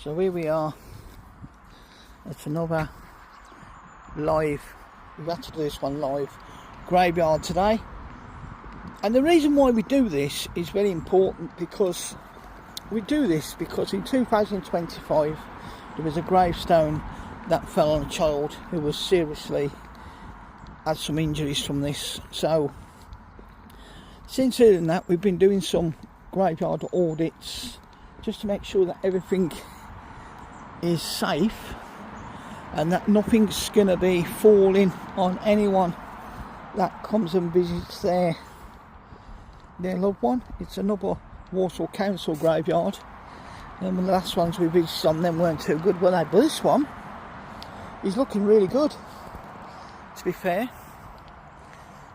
So here we are. It's another live, we've had to do this one live, graveyard today. And the reason why we do this is very important, because we do this because in 2025 there was a gravestone that fell on a child who was seriously had some injuries from this. So since doing that, we've been doing some graveyard audits just to make sure that everything is safe and that nothing's going to be falling on anyone that comes and visits their loved one. It's another Walsall Council graveyard, and the last ones we visited on them weren't too good, were they? But this one is looking really good, to be fair.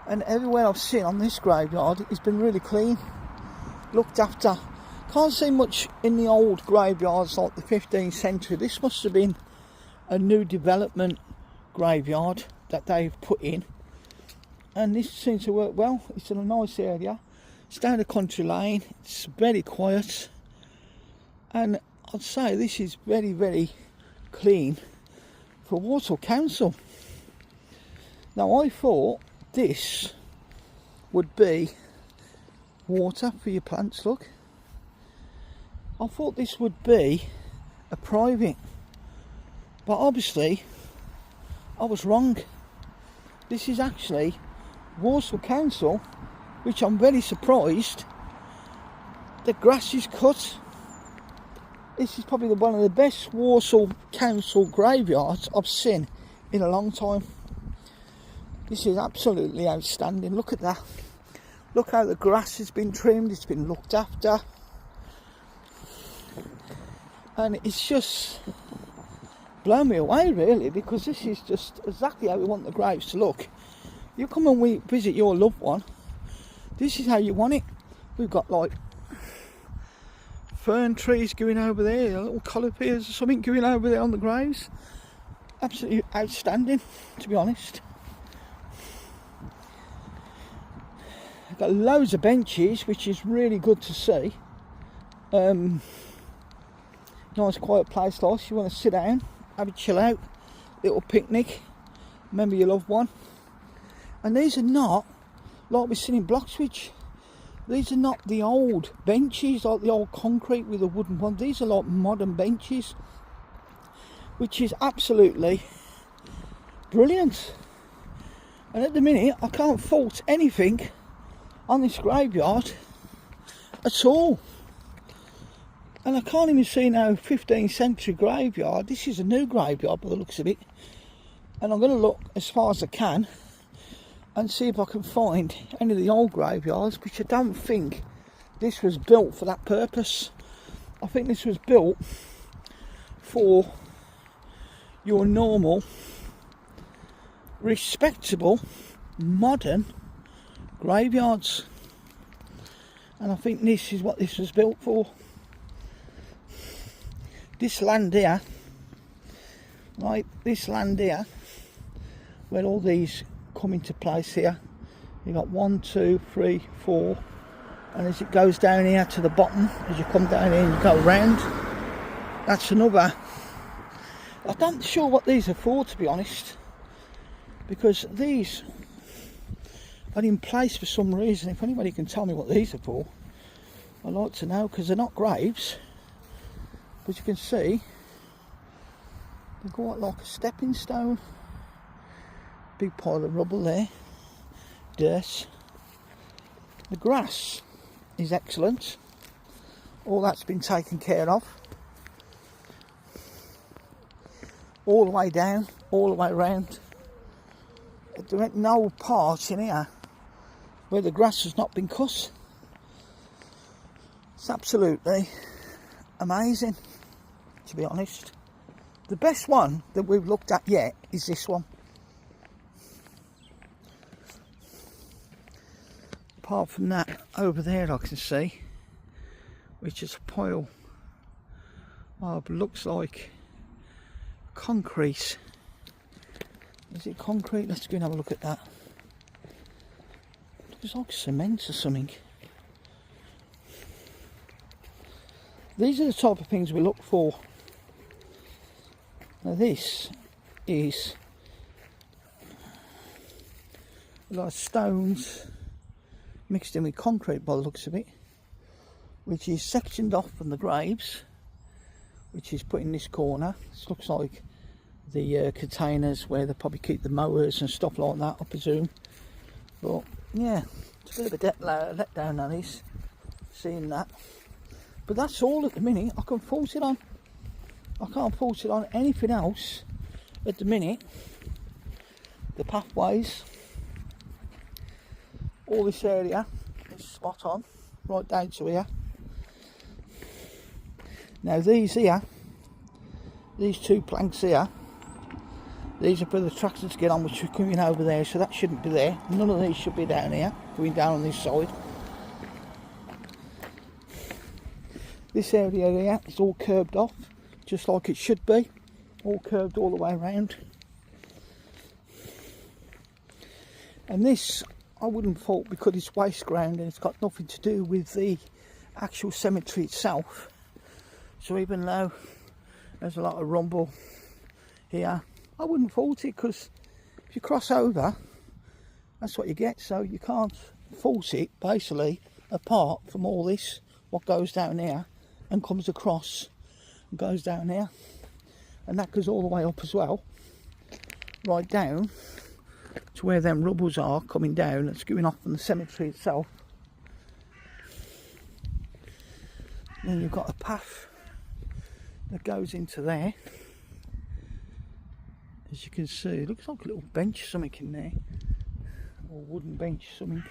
And everywhere I've seen on this graveyard, it's been really clean, looked after. Can't see much in the old graveyards like the 15th century. This must have been a new development graveyard that they've put in, and this seems to work well. It's in a nice area, it's down a country lane, it's very quiet, and I'd say this is very, very clean for Walsall Council. Now, I thought this would be water for your plants, look. I thought this would be a private, but obviously I was wrong. This is actually Walsall Council, which I'm very surprised. The grass is cut. This is probably one of the best Walsall Council graveyards I've seen in a long time. This is absolutely outstanding. Look at that. Look how the grass has been trimmed, it's been looked after. And it's just blown me away, really, because this is just exactly how we want the graves to look. You come and visit your loved one, this is how you want it. We've got like fern trees going over there, little columbines or something going over there on the graves. Absolutely outstanding, to be honest. I've got loads of benches, which is really good to see. Nice quiet place, like you want to sit down, have a chill out, little picnic, remember your loved one. And these are not like we've seen in Bloxwich. These are not the old benches, like the old concrete with the wooden one. These are like modern benches, which is absolutely brilliant. And at the minute, I can't fault anything on this graveyard at all. And I can't even see no 15th century graveyard. This is a new graveyard by the looks of it. And I'm going to look as far as I can and see if I can find any of the old graveyards, which I don't think this was built for that purpose. I think this was built for your normal, respectable, modern graveyards. And I think this is what this was built for. This land here, right, this land here, where all these come into place here, you've got 1, 2, 3, 4, and as it goes down here to the bottom, as you come down here and you go round, that's another. I'm not sure what these are for, to be honest, because these are in place for some reason. If anybody can tell me what these are for, I'd like to know, because they're not graves. But you can see they've got like a stepping stone. Big pile of rubble there, dirt. The grass is excellent. All that's been taken care of. All the way down, all the way round. There ain't no part in here where the grass has not been cut. It's absolutely amazing, to be honest. The best one that we've looked at yet is this one. Apart from that, over there I can see, which is a pile of, looks like concrete. Is it concrete? Let's go and have a look at that. Looks like cement or something. These are the type of things we look for Now this is a lot of stones mixed in with concrete by the looks of it, which is sectioned off from the graves, which is put in this corner. This looks like the containers where they probably keep the mowers and stuff like that, I presume. But yeah, it's a bit of a letdown on this, seeing that. But that's all at the minute I can force it on. I can't force it on anything else at the minute. The pathways, all this area is spot on, right down to here. Now these here, these two planks here, these are for the tractor to get on, which are coming over there, so that shouldn't be there. None of these should be down here, going down on this side. This area here is all curbed off, just like it should be, all curved all the way around. And this I wouldn't fault because it's waste ground and it's got nothing to do with the actual cemetery itself. So even though there's a lot of rumble here, I wouldn't fault it, because if you cross over, that's what you get. So you can't fault it basically apart from all this, what goes down here and comes across and goes down here, and that goes all the way up as well, right down to where them rubbles are coming down. It's going off from the cemetery itself. Then you've got a path that goes into there. As you can see, it looks like a little bench, something in there, or wooden bench, something.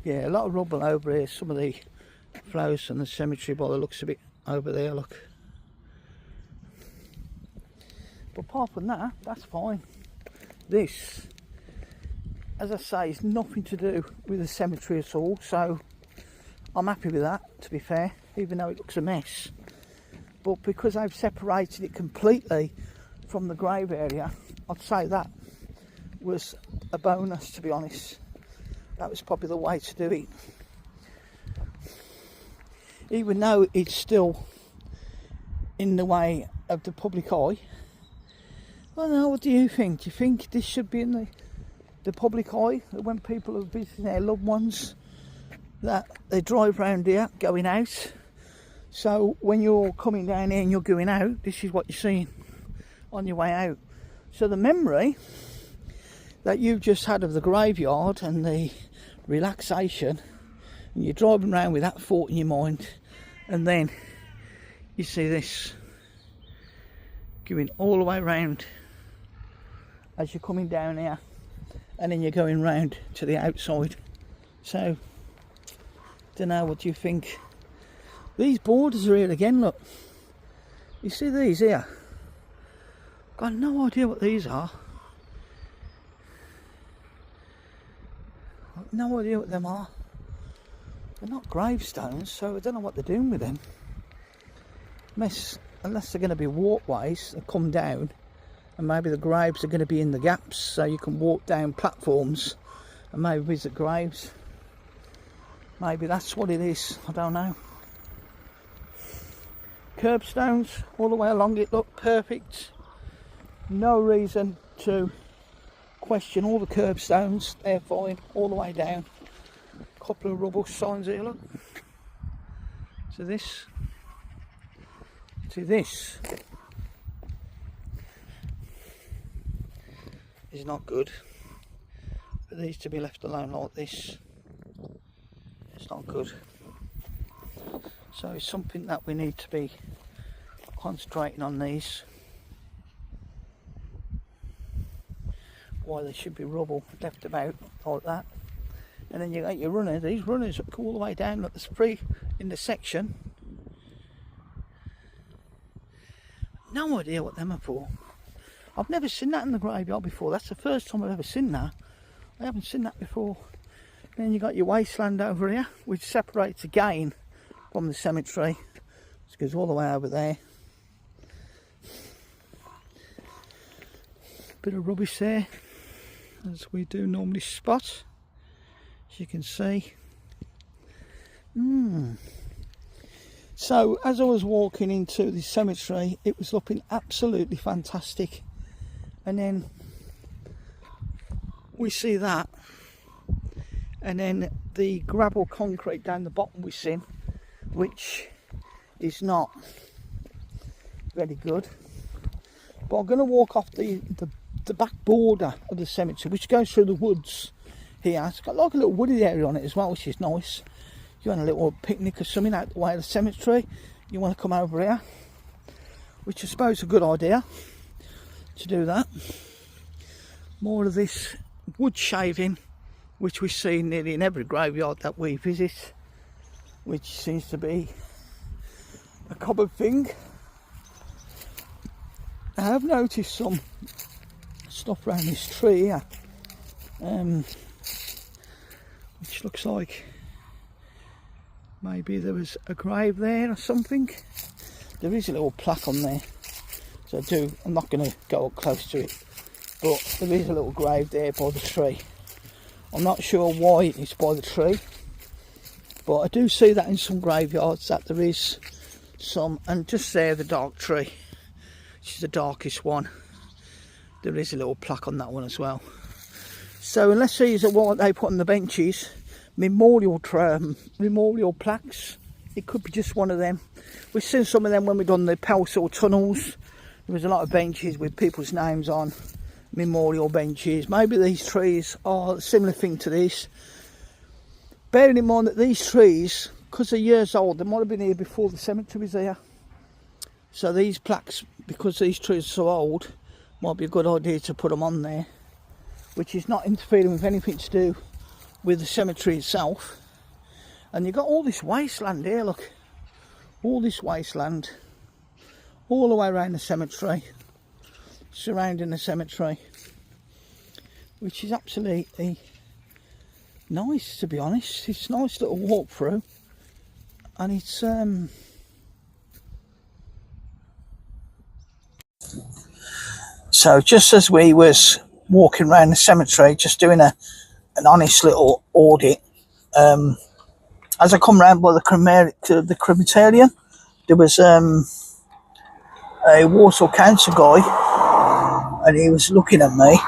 Yeah, a lot of rubble over here. Some of the flowers from the cemetery by the looks of it over there, look. But apart from that, that's fine. This, as I say, is nothing to do with the cemetery at all, so I'm happy with that, to be fair, even though it looks a mess. But because I've separated it completely from the grave area, I'd say that was a bonus, to be honest. That was probably the way to do it. Even though it's still in the way of the public eye. I don't know, what do you think? Do you think this should be in the public eye? That when people are visiting their loved ones, that they drive round here going out? So when you're coming down here and you're going out, this is what you're seeing on your way out. So the memory that you've just had of the graveyard and the relaxation, and you're driving around with that thought in your mind, and then you see this going all the way around as you're coming down here, and then you're going round to the outside. So don't know, what do you think? These borders are here again, look. You see these here? Got no idea what these are. I've no idea what them are. They're not gravestones, so I don't know what they're doing with them. Unless they're going to be walkways that come down, and maybe the graves are going to be in the gaps, so you can walk down platforms and maybe visit graves. Maybe that's what it is, I don't know. Curbstones all the way along it look perfect. No reason to question all the curbstones, they're fine all the way down. Couple of rubble signs here, look. So this is not good. For these to be left alone like this, it's not good. So it's something that we need to be concentrating on these. Why there should be rubble left about like that. And then you got your runners. These runners go all the way down. Look, there's 3 in the section. No idea what them are for. I've never seen that in the graveyard before. That's the first time I've ever seen that. I haven't seen that before. Then you got your wasteland over here, which separates again from the cemetery. It goes all the way over there. Bit of rubbish there, as we do normally spot, as you can see. So as I was walking into the cemetery, it was looking absolutely fantastic, and then we see that, and then the gravel concrete down the bottom we've seen, which is not very good. But I'm going to walk off the back border of the cemetery, which goes through the woods here. It's got like a little wooded area on it as well, which is nice. If you want a little picnic or something out the way of the cemetery, you want to come over here, which I suppose is a good idea to do that. More of this wood shaving, which we see nearly in every graveyard that we visit, which seems to be a common thing. I have noticed some stuff around this tree here, which looks like maybe there was a grave there or something. There is a little plaque on there, so I'm not going to go up close to it, but there is a little grave there by the tree. I'm not sure why it's by the tree, but I do see that in some graveyards that there is some. And just there, the dark tree, which is the darkest one, there is a little plaque on that one as well. So unless these are what they put on the benches, memorial plaques, it could be just one of them. We've seen some of them when we've done the Pelsall tunnels. There was a lot of benches with people's names on, memorial benches. Maybe these trees are a similar thing to this. Bearing in mind that these trees, because they're years old, they might have been here before the cemetery was here. So these plaques, because these trees are so old, might be a good idea to put them on there, which is not interfering with anything to do with the cemetery itself. And you've got all this wasteland here, look, all this wasteland all the way around the cemetery, surrounding the cemetery, which is absolutely nice, to be honest. It's a nice little walk through, and it's so just as we was walking around the cemetery, just doing an honest little audit, as I come round by the crematorium, there was a Walsall Council guy, and he was looking at me,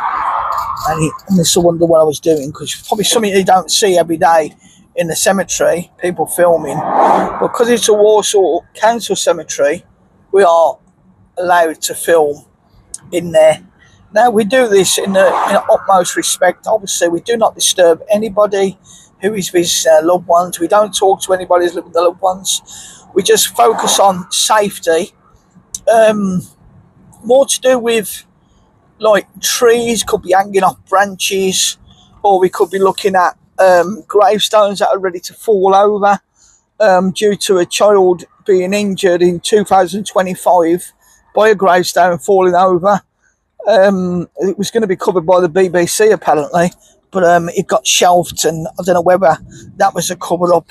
and he must have wondered what I was doing, because probably something you don't see every day in the cemetery, people filming. But because it's a Walsall Council cemetery, we are allowed to film in there. Now, we do this in the utmost respect. Obviously, we do not disturb anybody who is with loved ones. We don't talk to anybody who's living with their loved ones. We just focus on safety. More to do with, like, trees could be hanging off branches, or we could be looking at gravestones that are ready to fall over due to a child being injured in 2025 by a gravestone falling over. It was going to be covered by the BBC apparently, but it got shelved, and I don't know whether that was a cover up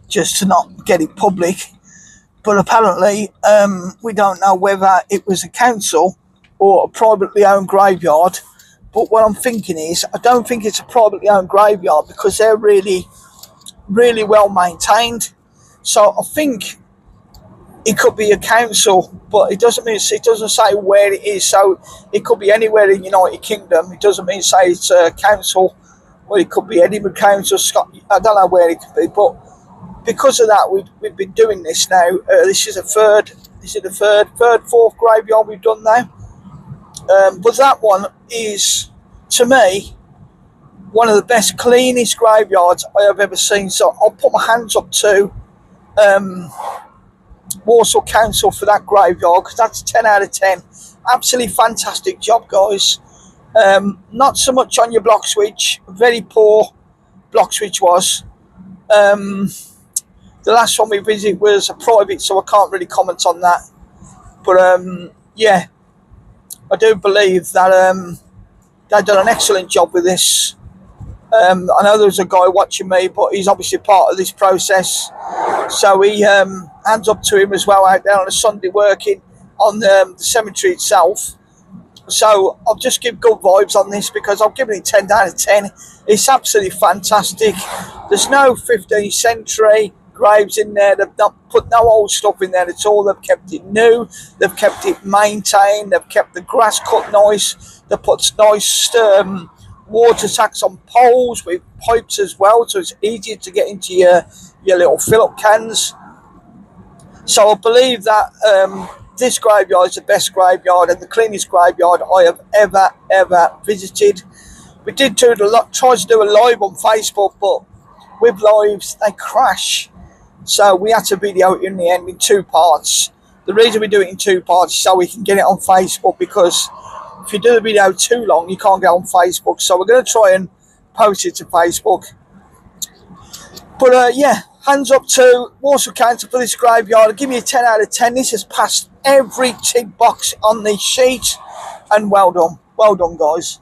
just to not get it public. But apparently we don't know whether it was a council or a privately owned graveyard. But what I'm thinking is, I don't think it's a privately owned graveyard, because they're really, really well maintained. So I think it could be a council, but it doesn't say where it is. So it could be anywhere in the United Kingdom. It doesn't mean say it's a council, or it could be Edinburgh Council, Scotland. I don't know where it could be, but because of that, we've been doing this now. This is the fourth graveyard we've done now. But that one is, to me, one of the best, cleanest graveyards I have ever seen. So I'll put my hands up to Walsall Council for that graveyard, because that's 10 out of 10. Absolutely fantastic job, guys. Not so much on your block switch. Very poor block switch was. The last one we visited was a private, so I can't really comment on that. But yeah, I do believe that they've done an excellent job with this. I know there's a guy watching me, but he's obviously part of this process. So he hands up to him as well out there on a Sunday working on the cemetery itself. So I'll just give good vibes on this, because I've given it 10 out of 10. It's absolutely fantastic. There's no 15th century graves in there. They've not put no old stuff in there at all. They've kept it new. They've kept it maintained. They've kept the grass cut nice. They put nice water tanks on poles with pipes as well, so it's easier to get into your little fill-up cans. So I believe that this graveyard is the best graveyard and the cleanest graveyard I have ever visited. We did try to do a live on Facebook, but with lives they crash. So we had to video it in the end in 2 parts. The reason we do it in 2 parts is so we can get it on Facebook, because if you do the video too long, you can't get on Facebook. So we're going to try and post it to Facebook. But yeah, hands up to Walsall Council for this graveyard. I'll give you a 10 out of 10. This has passed every tick box on the sheet, and well done guys.